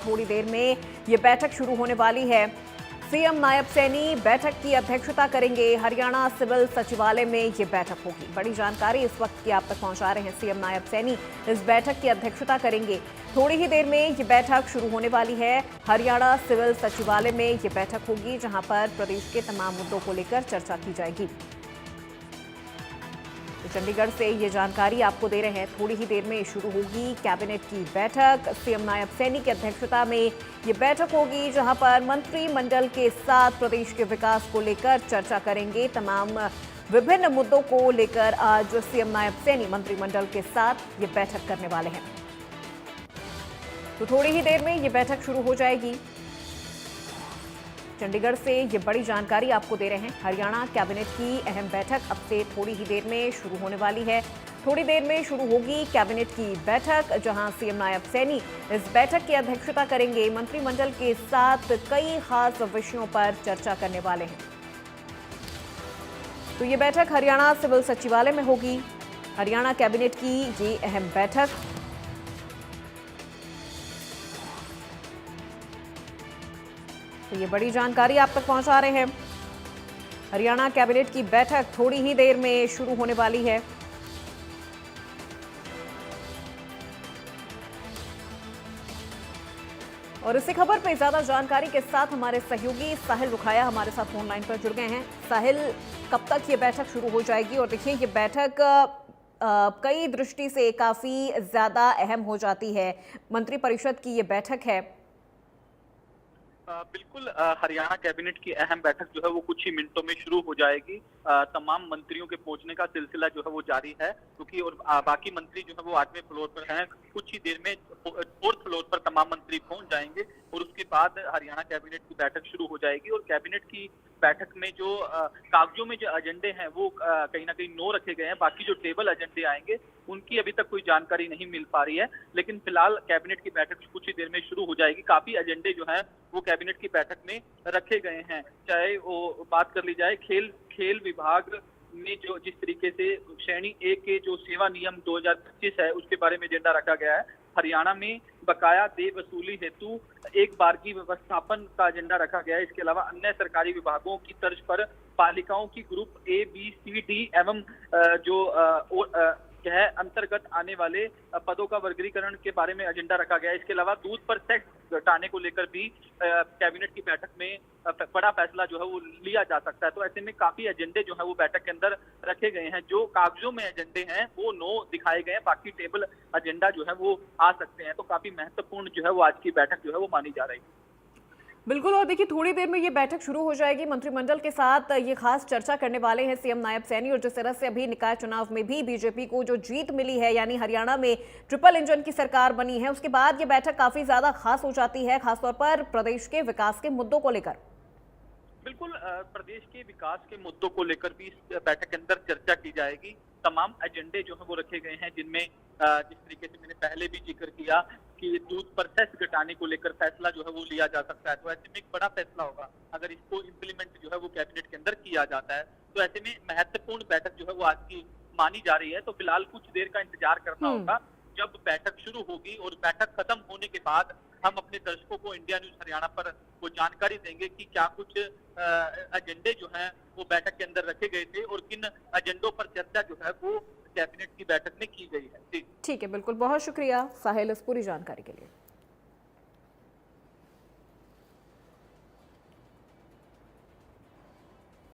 थोड़ी देर में ये बैठक शुरू होने वाली है। सीएम नायब सैनी बैठक की अध्यक्षता करेंगे। हरियाणा सिविल सचिवालय में ये बैठक होगी। बड़ी जानकारी इस वक्त की आप तक पहुंचा रहे हैं। सीएम नायब सैनी इस बैठक की अध्यक्षता करेंगे। थोड़ी ही देर में ये बैठक शुरू होने वाली है। हरियाणा सिविल सचिवालय में ये बैठक होगी, जहां पर प्रदेश के तमाम मुद्दों को लेकर चर्चा की जाएगी। तो चंडीगढ़ से ये जानकारी आपको दे रहे हैं। थोड़ी ही देर में शुरू होगी कैबिनेट की बैठक। सीएम नायब सैनी की अध्यक्षता में ये बैठक होगी, जहां पर मंत्रिमंडल के साथ प्रदेश के विकास को लेकर चर्चा करेंगे। तमाम विभिन्न मुद्दों को लेकर आज सीएम नायब सैनी मंत्रिमंडल के साथ ये बैठक करने वाले हैं। तो थोड़ी ही देर में ये बैठक शुरू हो जाएगी। चंडीगढ़ से ये बड़ी जानकारी आपको दे रहे हैं। हरियाणा कैबिनेट की अहम बैठक अब से थोड़ी ही देर में शुरू होने वाली है। थोड़ी देर में शुरू होगी कैबिनेट की बैठक, जहां सीएम नायब सैनी इस बैठक की अध्यक्षता करेंगे। मंत्रिमंडल के साथ कई खास विषयों पर चर्चा करने वाले हैं। तो ये बैठक हरियाणा सिविल सचिवालय में होगी। हरियाणा कैबिनेट की ये अहम बैठक। तो ये बड़ी जानकारी आप तक पहुंचा रहे हैं। हरियाणा कैबिनेट की बैठक थोड़ी ही देर में शुरू होने वाली है। और इसी खबर पे ज्यादा जानकारी के साथ हमारे सहयोगी साहिल रुखाया हमारे साथ फोन लाइन पर जुड़ गए हैं। साहिल, कब तक ये बैठक शुरू हो जाएगी? और देखिए, ये बैठक कई दृष्टि से काफी ज्यादा अहम हो जाती है। मंत्रिपरिषद की ये बैठक है। बिल्कुल, हरियाणा कैबिनेट की अहम बैठक जो है वो कुछ ही मिनटों में शुरू हो जाएगी। तमाम मंत्रियों के पहुंचने का सिलसिला जो है वो जारी है, क्योंकि और बाकी मंत्री जो है वो 8वें फ्लोर पर हैं। कुछ ही देर में 4th फ्लोर पर तमाम मंत्री पहुंच जाएंगे और उसके बाद हरियाणा कैबिनेट की बैठक शुरू हो जाएगी। और कैबिनेट की बैठक में जो कागजों में जो एजेंडे हैं वो कहीं ना कहीं 9 रखे गए हैं। बाकी जो टेबल एजेंडे आएंगे उनकी अभी तक कोई जानकारी नहीं मिल पा रही है, लेकिन फिलहाल कैबिनेट की बैठक कुछ ही देर में शुरू हो जाएगी। काफी एजेंडे जो हैं वो कैबिनेट की बैठक में रखे गए हैं। चाहे वो बात कर ली जाए खेल विभाग में जो जिस तरीके से श्रेणी ए के जो सेवा नियम 2025 है उसके बारे में एजेंडा रखा गया है। हरियाणा में बकाया देय वसूली हेतु एक बारगी व्यवस्थापन का एजेंडा रखा गया है। इसके अलावा अन्य सरकारी विभागों की तर्ज पर पालिकाओं की group A, B, C, D एवं जो है अंतर्गत आने वाले पदों का वर्गीकरण के बारे में एजेंडा रखा गया है। इसके अलावा दूध पर टैक्स घटाने को लेकर भी कैबिनेट की बैठक में बड़ा फैसला जो है वो लिया जा सकता है। तो ऐसे में काफी एजेंडे जो है वो बैठक के अंदर रखे गए हैं। जो कागजों में एजेंडे हैं वो 9 दिखाए गए हैं, बाकी टेबल एजेंडा जो है वो आ सकते हैं। तो काफी महत्वपूर्ण जो है वो आज की बैठक जो है वो मानी जा रही है। बिल्कुल। और देखिए, थोड़ी देर में ये बैठक शुरू हो जाएगी। मंत्रिमंडल के साथ ये खास चर्चा करने वाले हैं सीएम नायब सैनी। और जिस तरह से अभी निकाय चुनाव में भी बीजेपी को जो जीत मिली है, यानी हरियाणा में ट्रिपल इंजन की सरकार बनी है, उसके बाद ये बैठक काफी ज्यादा खास हो जाती है, खासतौर पर प्रदेश के विकास के मुद्दों को लेकर। बिल्कुल, प्रदेश के विकास के मुद्दों को लेकर भी इस बैठक के अंदर चर्चा की जाएगी। तमाम एजेंडे जो है वो रखे गए हैं, जिनमें जिस तरीके से मैंने पहले भी जिक्र किया कि दूध पर सेस घटाने को लेकर फैसला जो है वो लिया जा सकता है। तो ऐसे में एक बड़ा फैसला होगा अगर इसको इम्प्लीमेंट जो है वो कैबिनेट के अंदर किया जाता है। तो ऐसे में महत्वपूर्ण बैठक जो है वो आज की मानी जा रही है। तो फिलहाल कुछ देर का इंतजार करना होगा जब बैठक शुरू होगी। और बैठक खत्म होने के बाद हम अपने दर्शकों को इंडिया न्यूज हरियाणा पर वो जानकारी देंगे कि क्या कुछ एजेंडे जो हैं वो बैठक के अंदर रखे गए थे और किन एजेंडों पर चर्चा जो है वो कैबिनेट की बैठक में की गई है। ठीक है, बिल्कुल। बहुत शुक्रिया साहिल इस पूरी जानकारी के लिए।